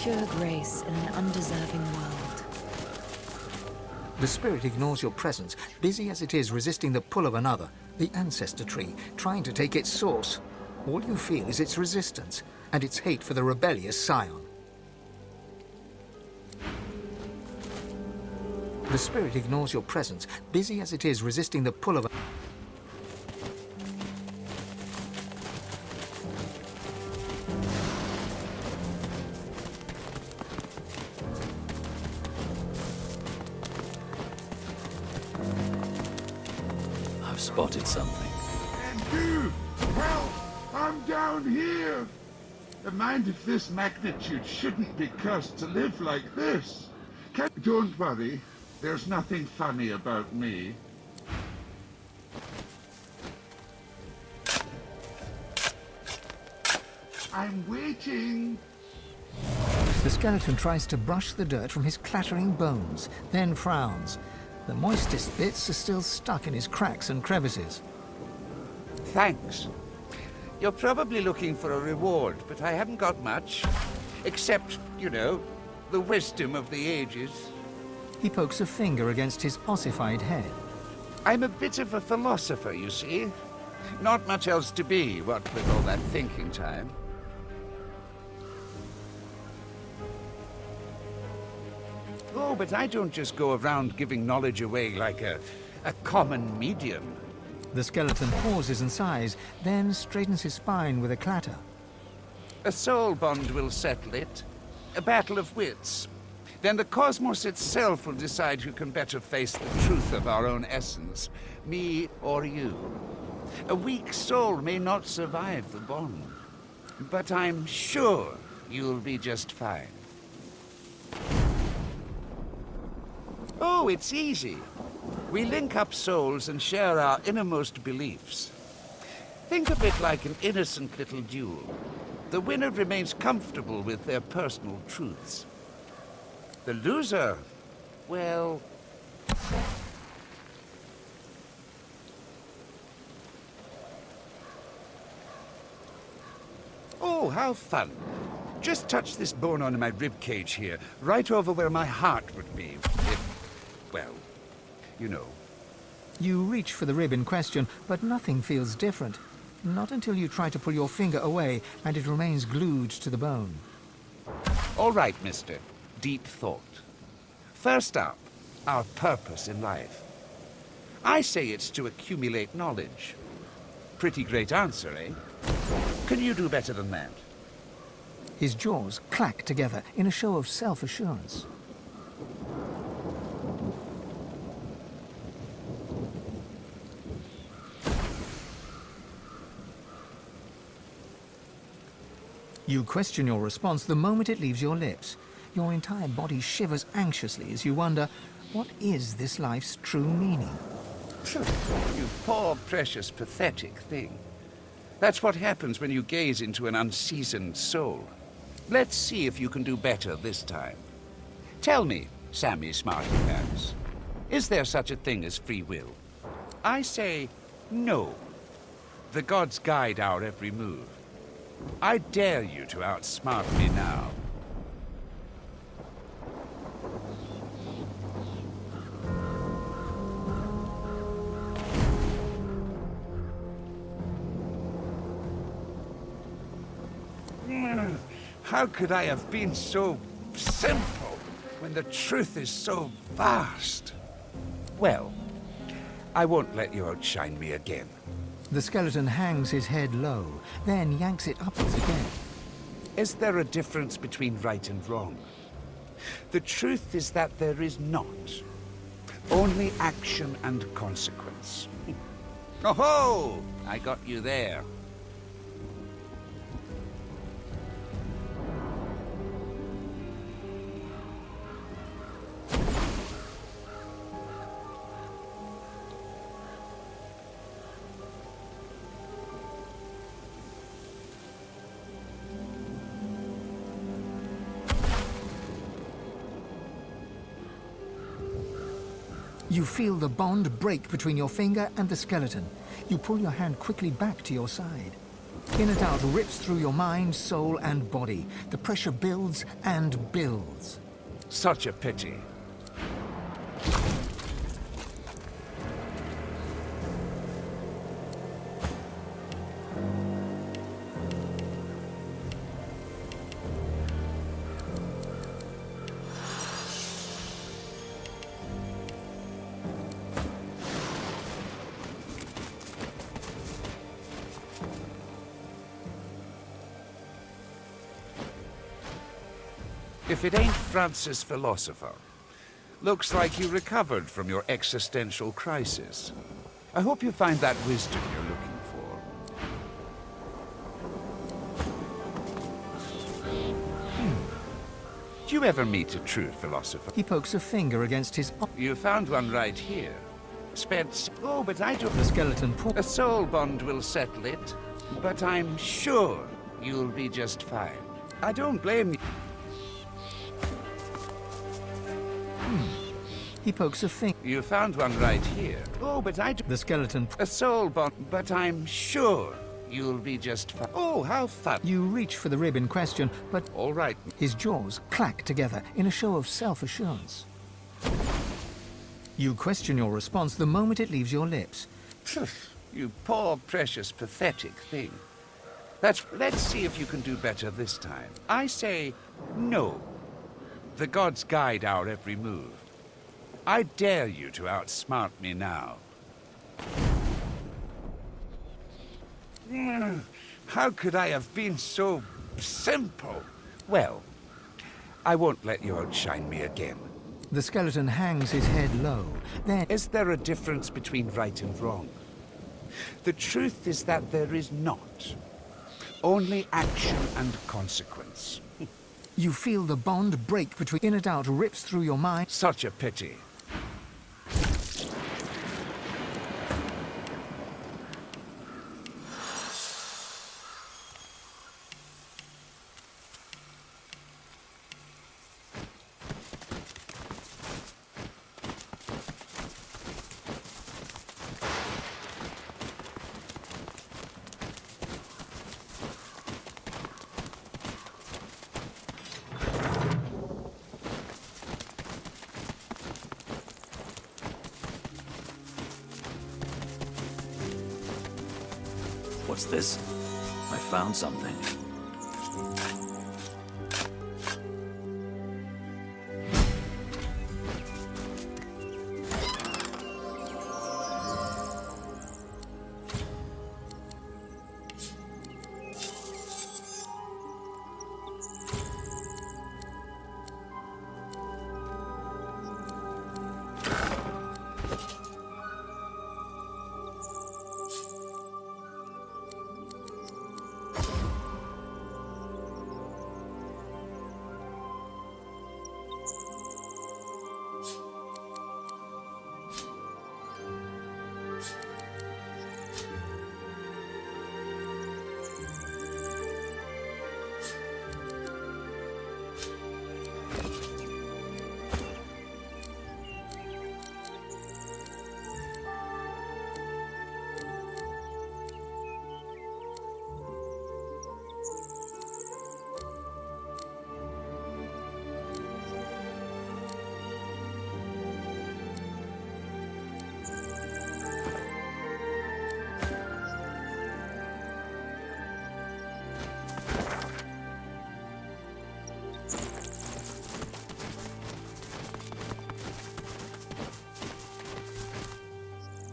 pure grace in an undeserving world. The spirit ignores your presence, busy as it is resisting the pull of another, the ancestor tree, trying to take its source. All you feel is its resistance, and its hate for the rebellious scion. The spirit ignores your presence, busy as it is resisting the pull of I've spotted something. And you! Help! I'm down here! A mind of this magnitude shouldn't be cursed to live like this. Don't worry. There's nothing funny about me. I'm waiting. The skeleton tries to brush the dirt from his clattering bones, then frowns. The moistest bits are still stuck in his cracks and crevices. Thanks. You're probably looking for a reward, but I haven't got much. Except, you know, the wisdom of the ages. He pokes a finger against his ossified head. I'm a bit of a philosopher, you see. Not much else to be, what with all that thinking time. Oh, but I don't just go around giving knowledge away like a common medium. The skeleton pauses and sighs, then straightens his spine with a clatter. A soul bond will settle it. A battle of wits. Then the cosmos itself will decide who can better face the truth of our own essence, me or you. A weak soul may not survive the bond, but I'm sure you'll be just fine. Oh, it's easy. We link up souls and share our innermost beliefs. Think of it like an innocent little duel. The winner remains comfortable with their personal truths. The loser, well... Oh, how fun. Just touch this bone on my rib cage here, right over where my heart would be, if, well, you know. You reach for the rib in question, but nothing feels different. Not until you try to pull your finger away, and it remains glued to the bone. All right, mister. Deep thought. First up, our purpose in life. I say it's to accumulate knowledge. Pretty great answer, eh? Can you do better than that? His jaws clack together in a show of self-assurance. You question your response the moment it leaves your lips. Your entire body shivers anxiously as you wonder, what is this life's true meaning? You poor, precious, pathetic thing. That's what happens when you gaze into an unseasoned soul. Let's see if you can do better this time. Tell me, Sammy Smarty Pants, is there such a thing as free will? I say no. The gods guide our every move. I dare you to outsmart me now. How could I have been so simple when the truth is so vast? Well, I won't let you outshine me again. The skeleton hangs his head low, then yanks it upwards again. Is there a difference between right and wrong? The truth is that there is not. Only action and consequence. Oh-ho! I got you there. You feel the bond break between your finger and the skeleton. You pull your hand quickly back to your side. Inner doubt rips through your mind, soul, and body. The pressure builds and builds. Such a pity. If it ain't Francis Philosopher, looks like you recovered from your existential crisis. I hope you find that wisdom you're looking for. Do you ever meet a true philosopher? He pokes a finger against his... You found one right here. Oh, but I don't... The skeleton A soul bond will settle it, but I'm sure you'll be just fine. I don't blame you. He pokes a finger. You found one right here. Oh, but I don't... The skeleton... A soul bond, but I'm sure you'll be just fine. Oh, how fun. You reach for the rib in question, but... All right. His jaws clack together in a show of self-assurance. You question your response the moment it leaves your lips. You poor, precious, pathetic thing. Let's see if you can do better this time. I say no. The gods guide our every move. I dare you to outsmart me now. How could I have been so simple? Well, I won't let you outshine me again. The skeleton hangs his head low. Then... Is there a difference between right and wrong? The truth is that there is not. Only action and consequence. You feel the bond break between... Inner doubt rips through your mind. Such a pity. What's this? I found something.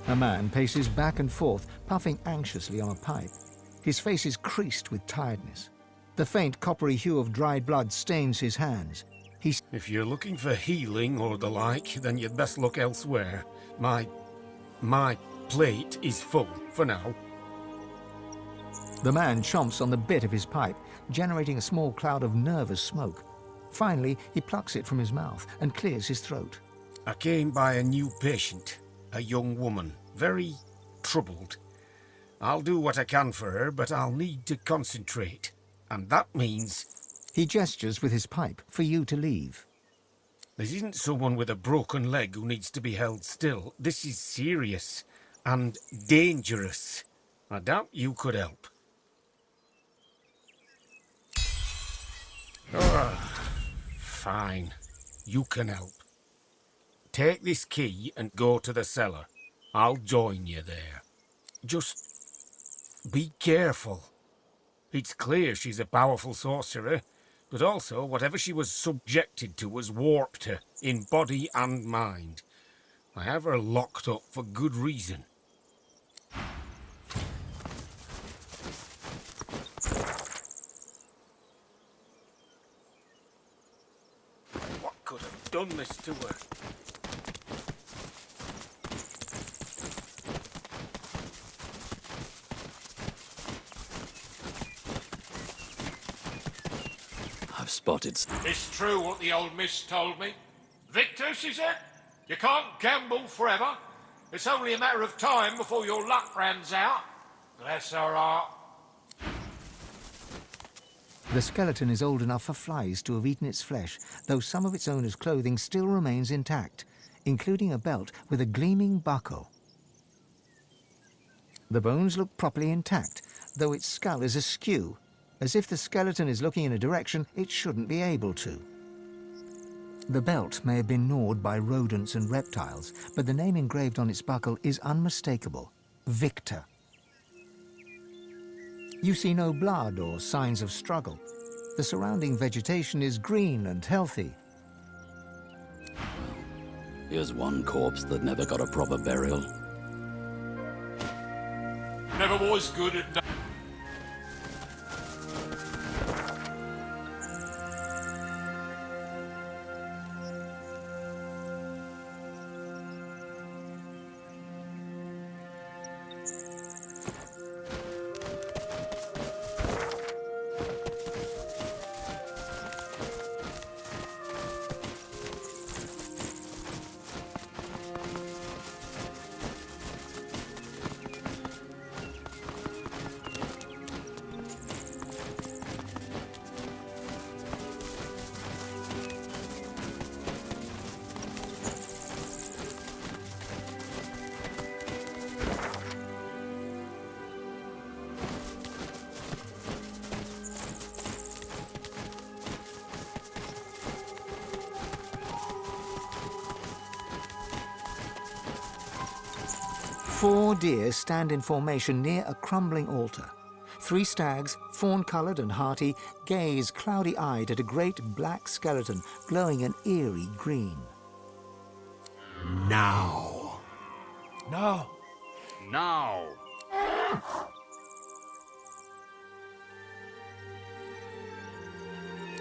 A man paces back and forth, puffing anxiously on a pipe. His face is creased with tiredness. The faint coppery hue of dried blood stains his hands. If you're looking for healing or the like, then you'd best look elsewhere. My plate is full for now. The man chomps on the bit of his pipe, generating a small cloud of nervous smoke. Finally, he plucks it from his mouth and clears his throat. I came by a new patient, a young woman, very troubled. I'll do what I can for her, but I'll need to concentrate. And that means... He gestures with his pipe for you to leave. This isn't someone with a broken leg who needs to be held still. This is serious and dangerous. I doubt you could help. Fine. You can help. Take this key and go to the cellar. I'll join you there. Just be careful. It's clear she's a powerful sorcerer, but also whatever she was subjected to has warped her, in body and mind. I have her locked up for good reason. What could have done this to her? I've spotted... It's true what the old miss told me. Victor, she said, you can't gamble forever. It's only a matter of time before your luck runs out. Bless her heart. The skeleton is old enough for flies to have eaten its flesh, though some of its owner's clothing still remains intact, including a belt with a gleaming buckle. The bones look properly intact, though its skull is askew, as if the skeleton is looking in a direction it shouldn't be able to. The belt may have been gnawed by rodents and reptiles, but the name engraved on its buckle is unmistakable: Victor. You see no blood or signs of struggle. The surrounding vegetation is green and healthy. Here's one corpse that never got a proper burial. Never was good at... Four deer stand in formation near a crumbling altar. Three stags, fawn-coloured and hearty, gaze cloudy-eyed at a great black skeleton glowing an eerie green. Now. No. Now.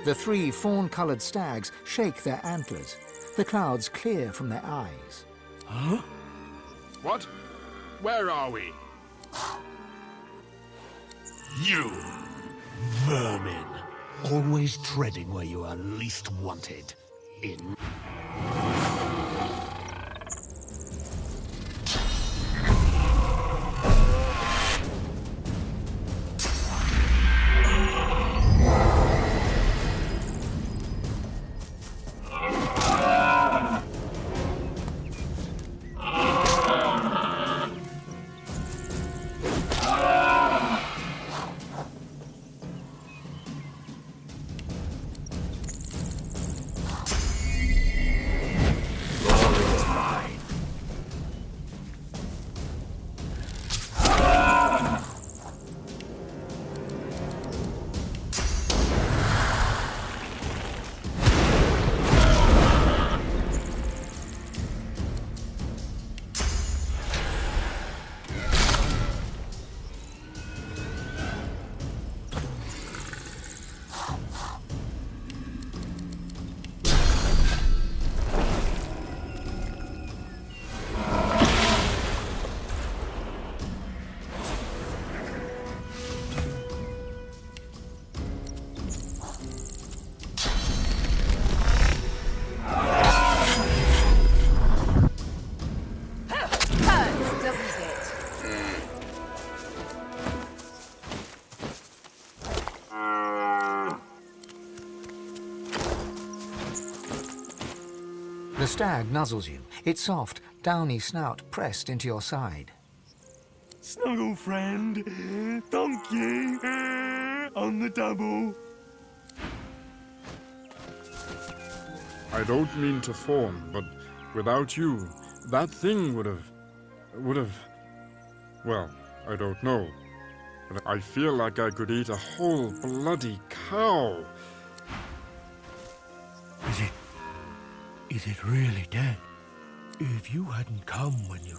The three fawn-coloured stags shake their antlers. The clouds clear from their eyes. Huh? What? Where are we? You, vermin, always treading where you are least wanted. In... The stag nuzzles you, its soft, downy snout pressed into your side. Snuggle, friend. Thank you. On the double. I don't mean to fawn, but without you, that thing would have... Well, I don't know. But I feel like I could eat a whole bloody cow. Is it really dead? If you hadn't come when you...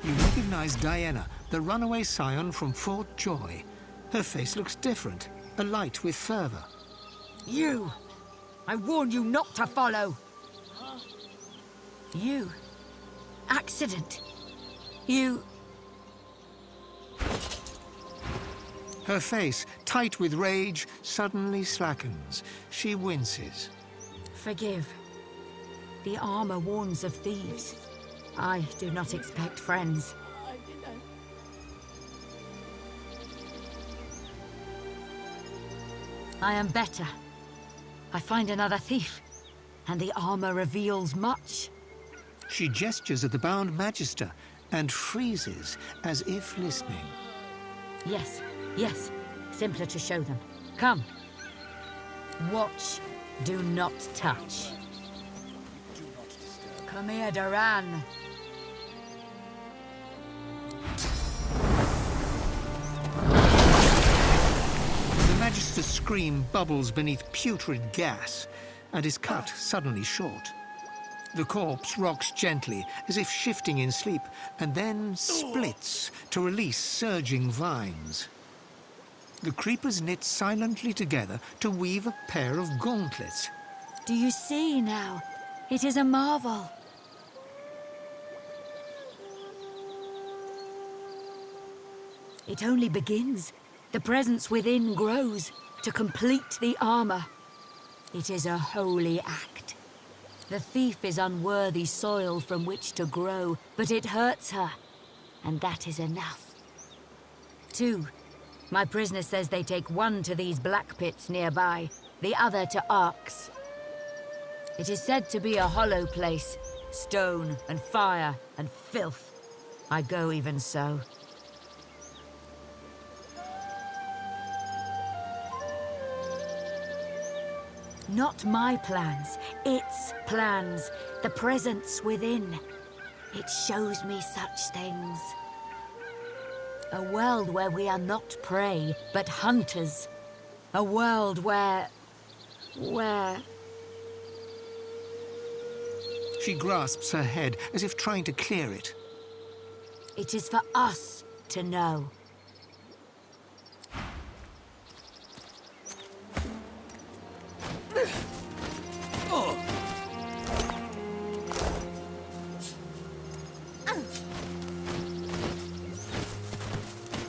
You recognize Diana, the runaway scion from Fort Joy. Her face looks different, alight with fervor. You! I warned you not to follow! You... accident. You... Her face, tight with rage, suddenly slackens. She winces. Forgive. The armor warns of thieves. I do not expect friends. I am better. I find another thief, and the armor reveals much. She gestures at the bound Magister and freezes as if listening. Yes, yes. Simpler to show them. Come. Watch. Do not touch. Come here, Duran. The Magister's scream bubbles beneath putrid gas and is cut suddenly short. The corpse rocks gently, as if shifting in sleep, and then splits to release surging vines. The creepers knit silently together to weave a pair of gauntlets. Do you see now? It is a marvel. It only begins. The presence within grows to complete the armor. It is a holy act. The thief is unworthy soil from which to grow, but it hurts her, and that is enough. 2. My prisoner says they take one to these black pits nearby, the other to Arx. It is said to be a hollow place, stone and fire and filth. I go even so. Not my plans, its plans, the presence within. It shows me such things. A world where we are not prey, but hunters. A world where... She grasps her head as if trying to clear it. It is for us to know.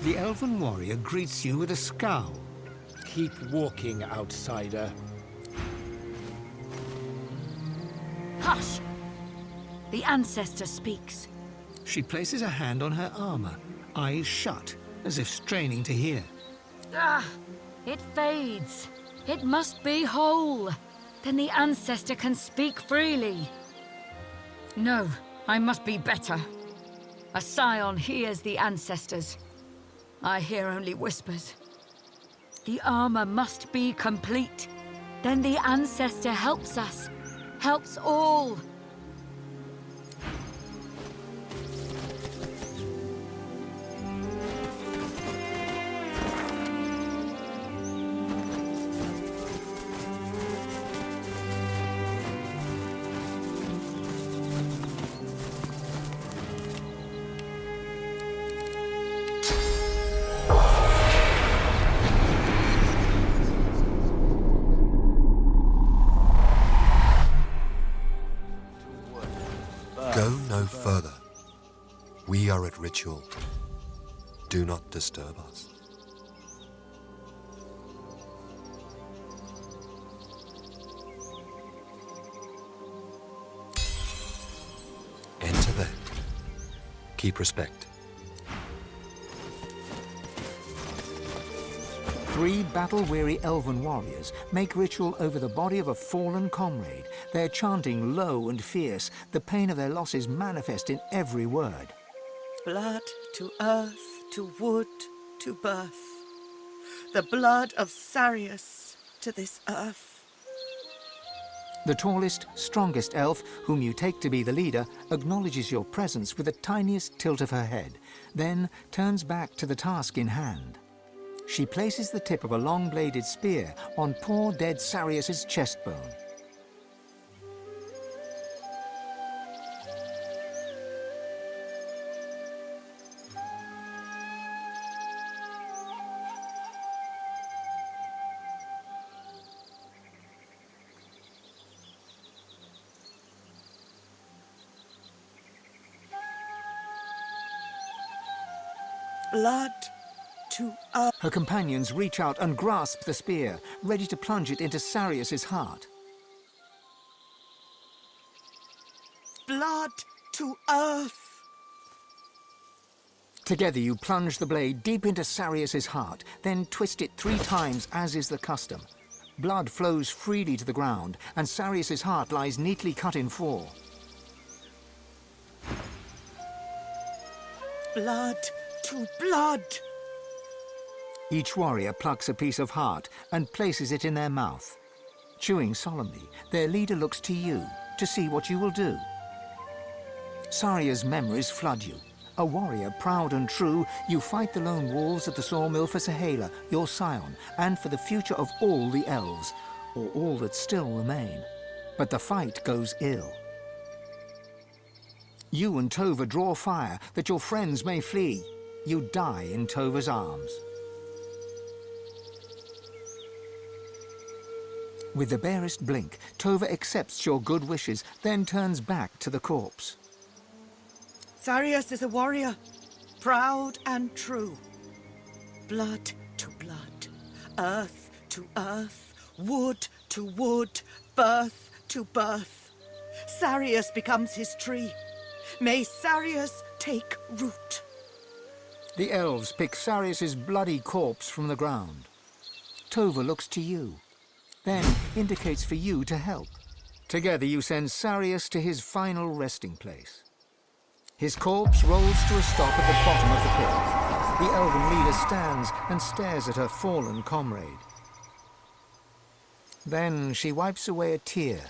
The elven warrior greets you with a scowl. Keep walking, outsider. Hush! The ancestor speaks. She places a hand on her armor, eyes shut, as if straining to hear. Ah! It fades. It must be whole. Then the ancestor can speak freely. No, I must be better. A scion hears the ancestors. I hear only whispers. The armor must be complete. Then the ancestor helps us. Helps all. Go no further. We are at ritual. Do not disturb us. Enter then. Keep respect. 3 battle-weary elven warriors make ritual over the body of a fallen comrade. They're chanting low and fierce. The pain of their loss is manifest in every word. Blood to earth, to wood, to birth. The blood of Sarius to this earth. The tallest, strongest elf, whom you take to be the leader, acknowledges your presence with the tiniest tilt of her head, then turns back to the task in hand. She places the tip of a long-bladed spear on poor dead Sarius's chest bone. Blood to earth. Her companions reach out and grasp the spear, ready to plunge it into Sarius's heart. Blood to earth. Together you plunge the blade deep into Sarius's heart, then twist it 3 times as is the custom. Blood flows freely to the ground, and Sarius's heart lies neatly cut in 4. Blood to blood. Each warrior plucks a piece of heart and places it in their mouth. Chewing solemnly, their leader looks to you to see what you will do. Saria's memories flood you. A warrior proud and true, you fight the lone wolves at the sawmill for Sahala, your scion, and for the future of all the elves, or all that still remain. But the fight goes ill. You and Tova draw fire that your friends may flee. You die in Tova's arms. With the barest blink, Tova accepts your good wishes, then turns back to the corpse. Sarius is a warrior, proud and true. Blood to blood, earth to earth, wood to wood, birth to birth. Sarius becomes his tree. May Sarius take root. The elves pick Sarius's bloody corpse from the ground. Tova looks to you, then indicates for you to help. Together you send Sarius to his final resting place. His corpse rolls to a stop at the bottom of the pit. The elven leader stands and stares at her fallen comrade. Then she wipes away a tear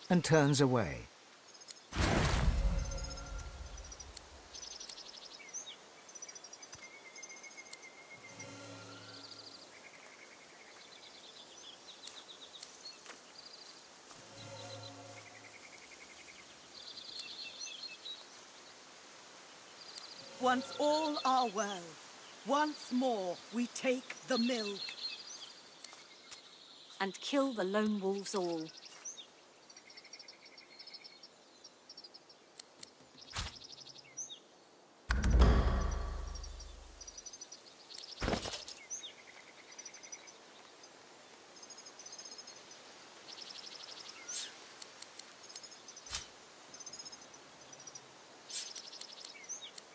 and turns away. Once all are well, once more we take the mill. And kill the lone wolves all.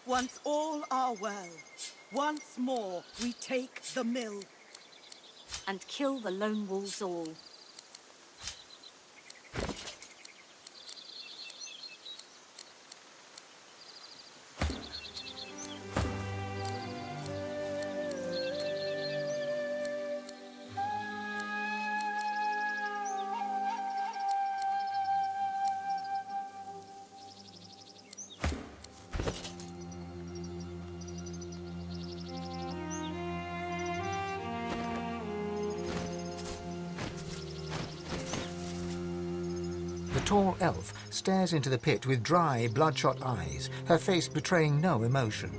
Once all are well, once more we take the mill. And kill the lone wolves all. The tall elf stares into the pit with dry, bloodshot eyes, her face betraying no emotion.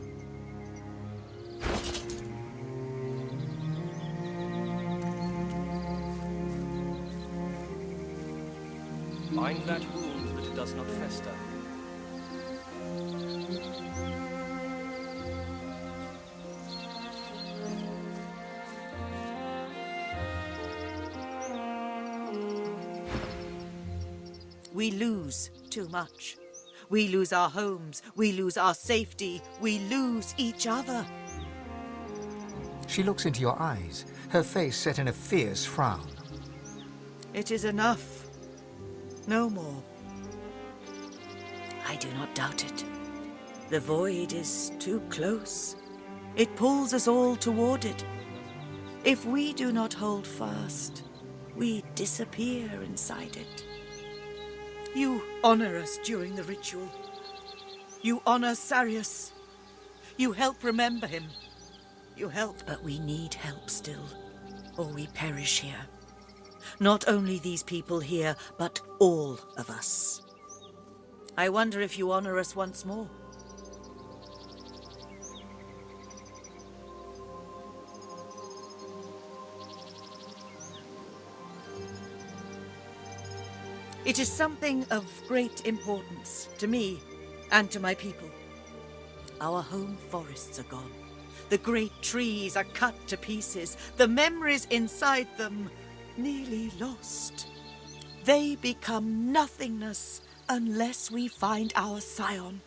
Bind that wound that does not fester. we lose too much. We lose our homes, we lose our safety, we lose each other. She looks into your eyes, her face set in a fierce frown. It is enough. No more. I do not doubt it. The void is too close. It pulls us all toward it. If we do not hold fast, we disappear inside it. You honor us during the ritual. You honor Sarius. You help remember him. You help, but we need help still, or we perish here. Not only these people here, but all of us. I wonder if you honor us once more. It is something of great importance to me and to my people. Our home forests are gone. The great trees are cut to pieces. The memories inside them nearly lost. They become nothingness unless we find our scion.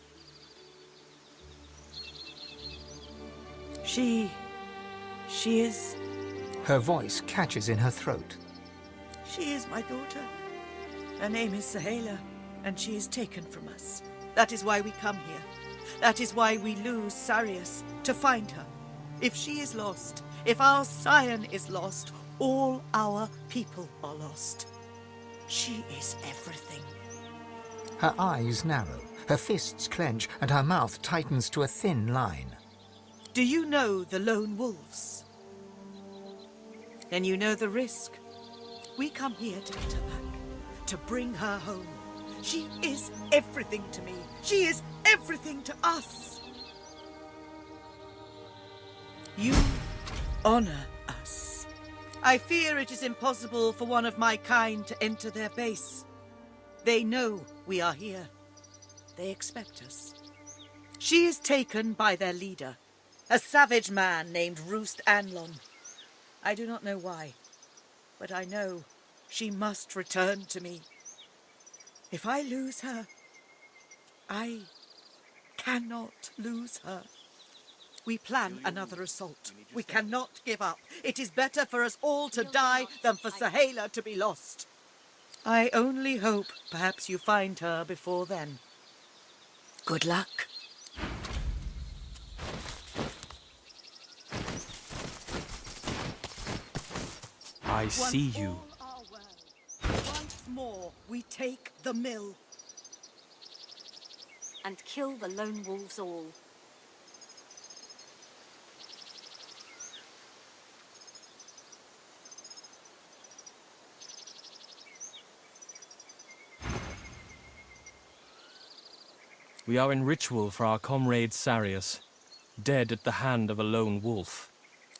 She is... Her voice catches in her throat. She is my daughter. Her name is Sahela, and she is taken from us. That is why we come here. That is why we lose Sarius, to find her. If she is lost, if our scion is lost, all our people are lost. She is everything. Her eyes narrow, her fists clench, and her mouth tightens to a thin line. Do you know the lone wolves? Then you know the risk. We come here to get her back, to bring her home. She is everything to me. She is everything to us. You honor us. I fear it is impossible for one of my kind to enter their base. They know we are here. They expect us. She is taken by their leader, a savage man named Roost Anlon. I do not know why, but I know she must return to me. If I lose her, I cannot lose her. We plan another assault. We cannot give up. It is better for us all to die than for Sahela to be lost. I only hope perhaps you find her before then. Good luck. I see you. Once more, we take the mill. And kill the lone wolves all. We are in ritual for our comrade Sarius, dead at the hand of a lone wolf.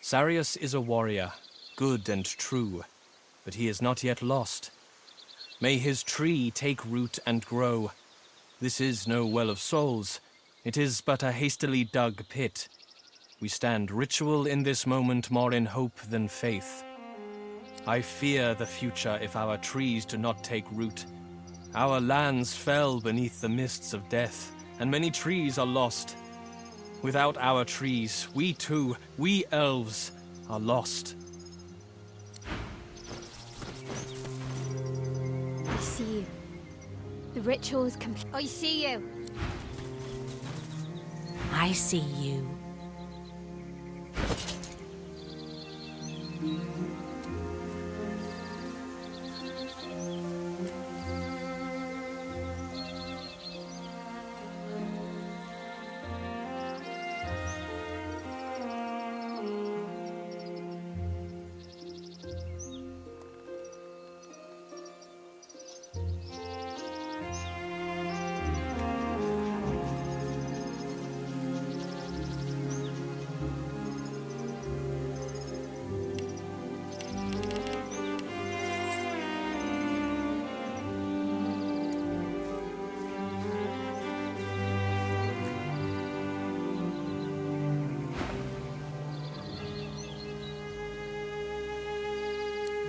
Sarius is a warrior, good and true, but he is not yet lost. May his tree take root and grow. This is no well of souls. It is but a hastily dug pit. We stand ritual in this moment more in hope than faith. I fear the future if our trees do not take root. Our lands fell beneath the mists of death, and many trees are lost. Without our trees, we too, we elves, are lost. I see you. The ritual is complete. I see you. I see you.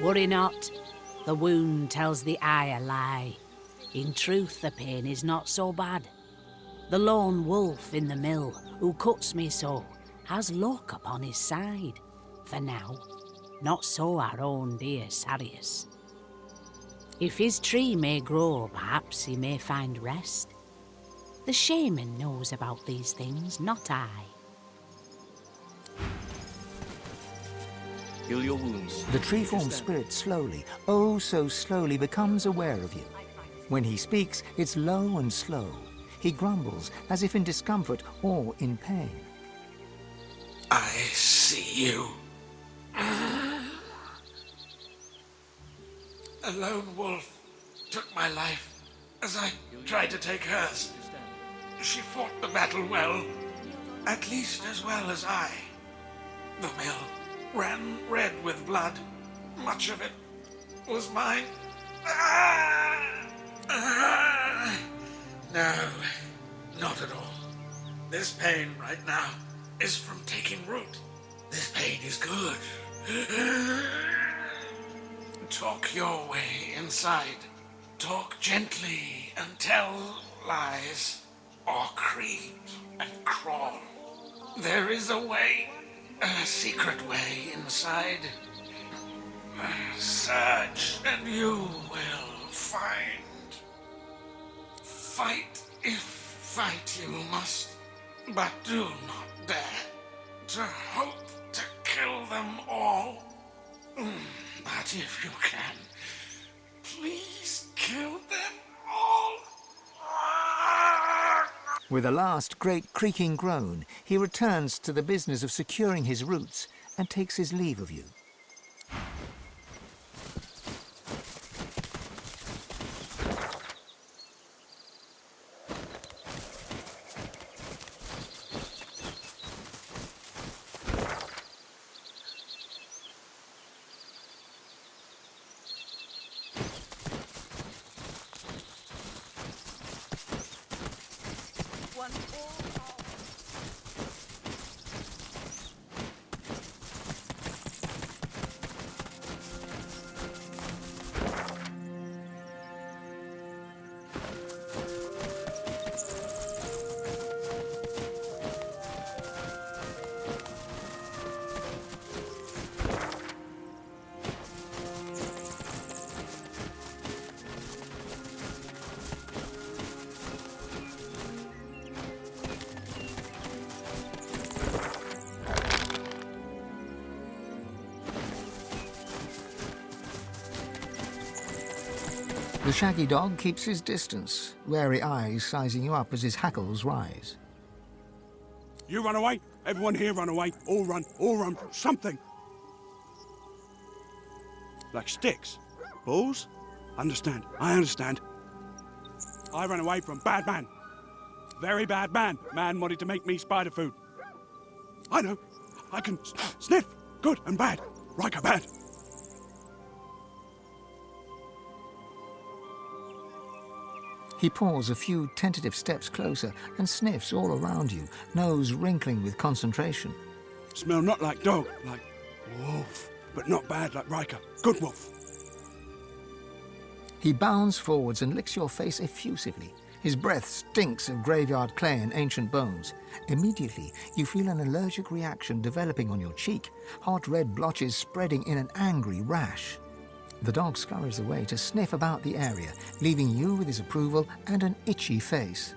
Worry not. The wound tells the eye a lie. In truth, the pain is not so bad. The lone wolf in the mill, who cuts me so, has luck upon his side. For now, not so our own dear Sarius. If his tree may grow, perhaps he may find rest. The shaman knows about these things, not I. Heal your wounds. The tree-form spirit slowly, oh so slowly, becomes aware of you. When he speaks, it's low and slow. He grumbles, as if in discomfort or in pain. I see you. A lone wolf took my life as I tried to take hers. She fought the battle well, at least as well as I. The mill ran red with blood. Much of it was mine. No, not at all. This pain right now is from taking root. This pain is good. Talk your way inside. Talk gently and tell lies. Or creep and crawl. There is a way, a secret way inside. Search and you will find. Fight if fight you must, but do not dare to hope to kill them all. But if you can, please kill them all. With a last great creaking groan, he returns to the business of securing his roots and takes his leave of you. The shaggy dog keeps his distance, wary eyes sizing you up as his hackles rise. You run away, everyone here run away, all run from something. Like sticks, balls? Understand, I understand. I ran away from bad man. Very bad man. Man wanted to make me spider food. I know, I can sniff good and bad, Riker bad. He paws a few tentative steps closer and sniffs all around you, nose wrinkling with concentration. Smell not like dog, like wolf, but not bad like Riker. Good wolf. He bounds forwards and licks your face effusively. His breath stinks of graveyard clay and ancient bones. Immediately, you feel an allergic reaction developing on your cheek, hot red blotches spreading in an angry rash. The dog scurries away to sniff about the area, leaving you with his approval and an itchy face.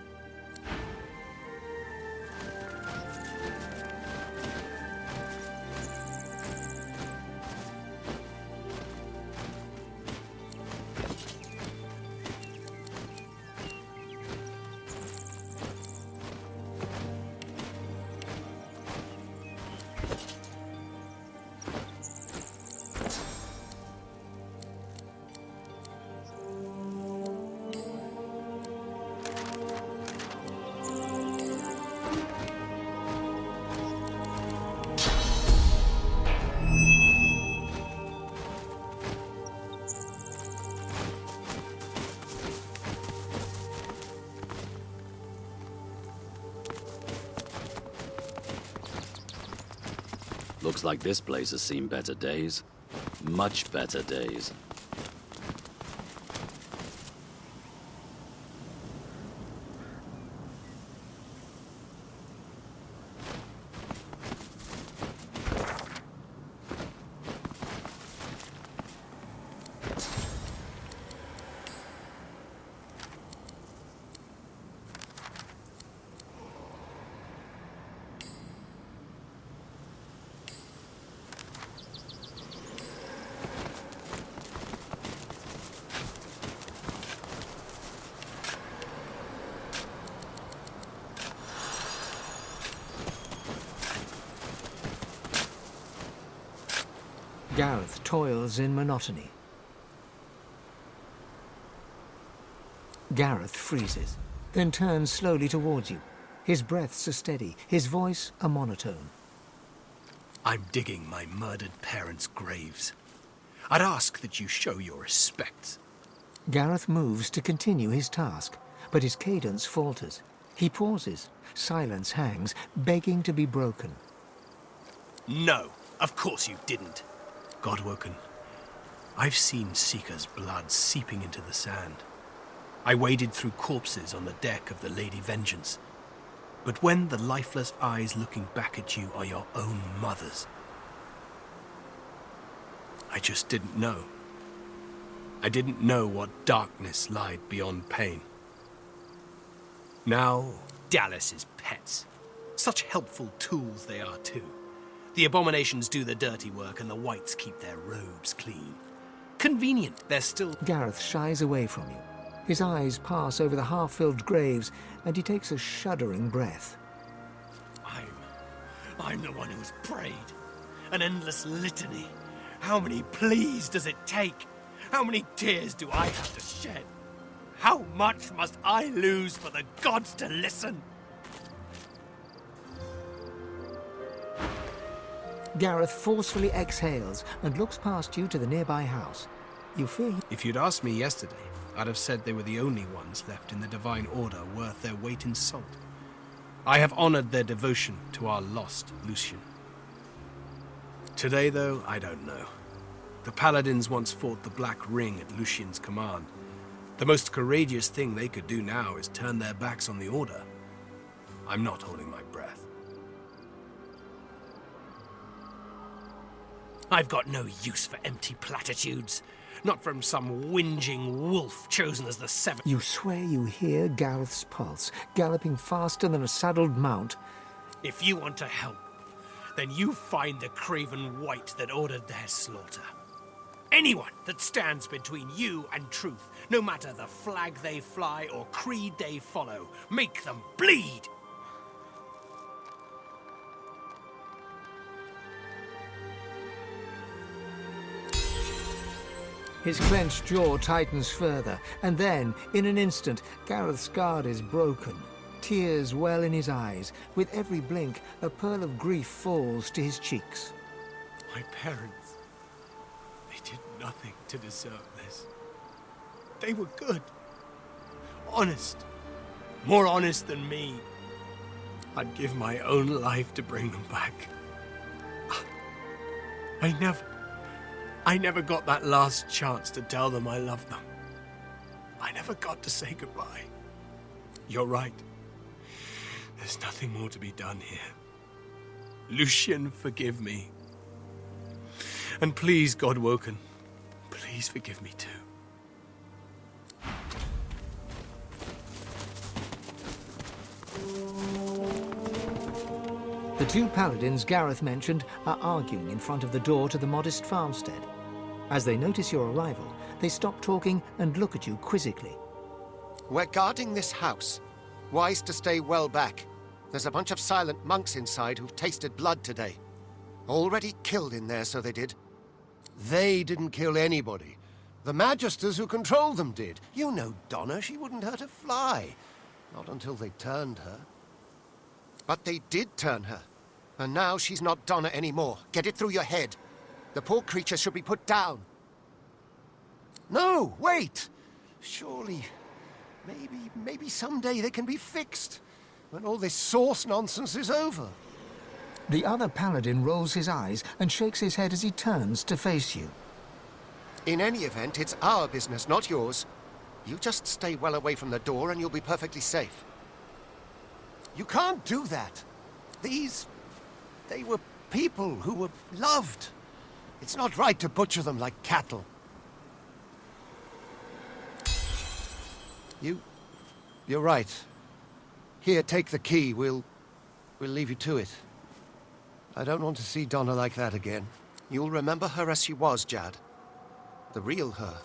Looks like this place has seen better days. Much better days. Gareth toils in monotony. Gareth freezes, then turns slowly towards you. His breaths are steady, his voice a monotone. I'm digging my murdered parents' graves. I'd ask that you show your respect. Gareth moves to continue his task, but his cadence falters. He pauses. Silence hangs, begging to be broken. No, of course you didn't. Godwoken, I've seen Seeker's blood seeping into the sand. I waded through corpses on the deck of the Lady Vengeance. But when the lifeless eyes looking back at you are your own mother's, I just didn't know. I didn't know what darkness lied beyond pain. Now, Dallas is pets. Such helpful tools they are too. The abominations do the dirty work and the whites keep their robes clean. Convenient, they're still... Gareth shies away from you. His eyes pass over the half-filled graves, and he takes a shuddering breath. I'm the one who's prayed. An endless litany. How many pleas does it take? How many tears do I have to shed? How much must I lose for the gods to listen? Gareth forcefully exhales and looks past you to the nearby house. You fear... If you'd asked me yesterday, I'd have said they were the only ones left in the Divine Order worth their weight in salt. I have honored their devotion to our lost Lucian. Today, though, I don't know. The Paladins once fought the Black Ring at Lucian's command. The most courageous thing they could do now is turn their backs on the Order. I'm not holding my breath. I've got no use for empty platitudes. Not from some whinging wolf chosen as the seventh. You swear you hear Gareth's pulse, galloping faster than a saddled mount. If you want to help, then you find the craven wight that ordered their slaughter. Anyone that stands between you and truth, no matter the flag they fly or creed they follow, make them bleed! His clenched jaw tightens further, and then, in an instant, Gareth's guard is broken. Tears well in his eyes. With every blink, a pearl of grief falls to his cheeks. My parents, they did nothing to deserve this. They were good. Honest. More honest than me. I'd give my own life to bring them back. I never got that last chance to tell them I loved them. I never got to say goodbye. You're right. There's nothing more to be done here. Lucian, forgive me. And please, Godwoken, please forgive me too. The two paladins Gareth mentioned are arguing in front of the door to the modest farmstead. As they notice your arrival, they stop talking and look at you quizzically. We're guarding this house. Wise to stay well back. There's a bunch of silent monks inside who've tasted blood today. Already killed in there, so they did. They didn't kill anybody. The magisters who control them did. You know Donna, she wouldn't hurt a fly. Not until they turned her. But they did turn her. And now she's not Donna anymore. Get it through your head. The poor creature should be put down. No, wait! Surely, maybe someday they can be fixed. When all this source nonsense is over. The other paladin rolls his eyes and shakes his head as he turns to face you. In any event, it's our business, not yours. You just stay well away from the door and you'll be perfectly safe. You can't do that. They were people who were loved. It's not right to butcher them like cattle. You're right. Here, take the key. We'll leave you to it. I don't want to see Donna like that again. You'll remember her as she was, Jad. The real her.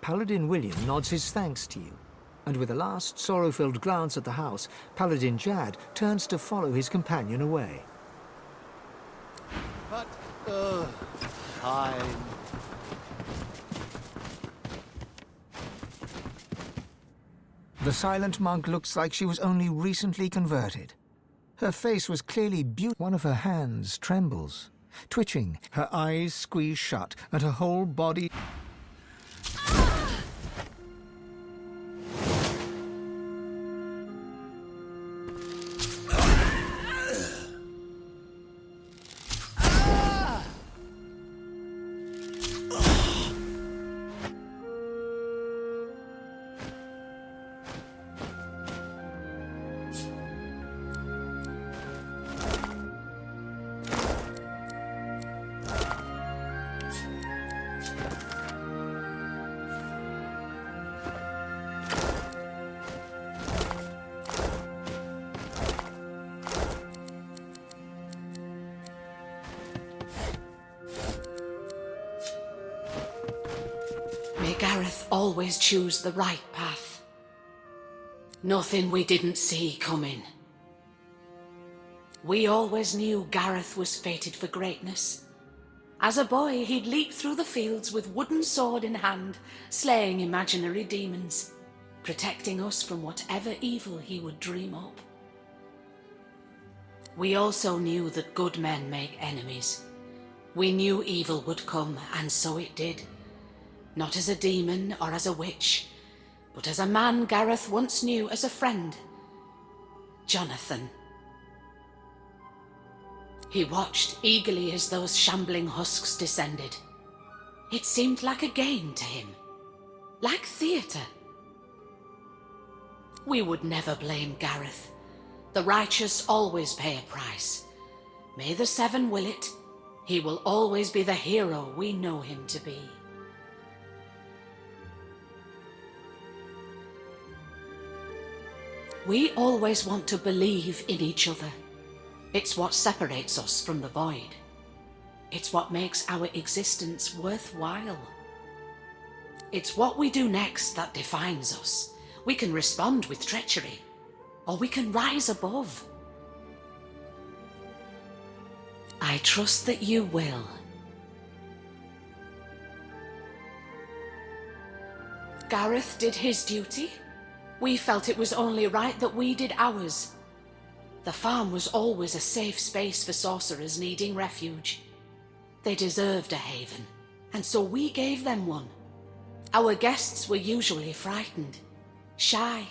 Paladin William nods his thanks to you, and with a last sorrow-filled glance at the house, Paladin Jad turns to follow his companion away. But Fine. The silent monk looks like she was only recently converted. Her face was clearly beautiful. One of her hands trembles, twitching, her eyes squeeze shut, and her whole body... May Gareth always choose the right path. Nothing we didn't see coming. We always knew Gareth was fated for greatness. As a boy, he'd leap through the fields with wooden sword in hand, slaying imaginary demons, protecting us from whatever evil he would dream up. We also knew that good men make enemies. We knew evil would come, and so it did. Not as a demon or as a witch, but as a man Gareth once knew as a friend. Jonathan. He watched eagerly as those shambling husks descended. It seemed like a game to him, like theatre. We would never blame Gareth. The righteous always pay a price. May the Seven will it, he will always be the hero we know him to be. We always want to believe in each other. It's what separates us from the void. It's what makes our existence worthwhile. It's what we do next that defines us. We can respond with treachery, or we can rise above. I trust that you will. Gareth did his duty. We felt it was only right that we did ours. The farm was always a safe space for sorcerers needing refuge. They deserved a haven, and so we gave them one. Our guests were usually frightened, shy,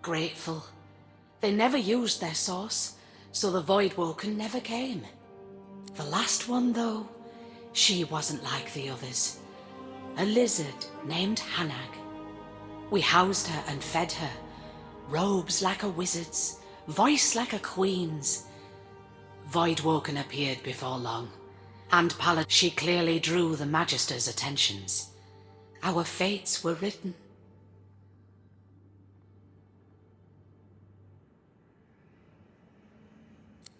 grateful. They never used their source, so the Voidwoken never came. The last one, though, she wasn't like the others. A lizard named Hanag. We housed her and fed her. Robes like a wizard's, voice like a queen's. Voidwoken appeared before long, and she clearly drew the Magister's attentions. Our fates were written.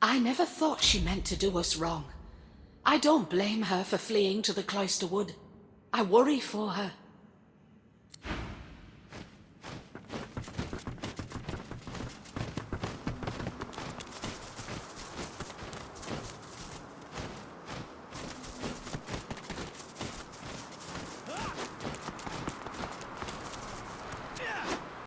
I never thought she meant to do us wrong. I don't blame her for fleeing to the Cloister Wood. I worry for her.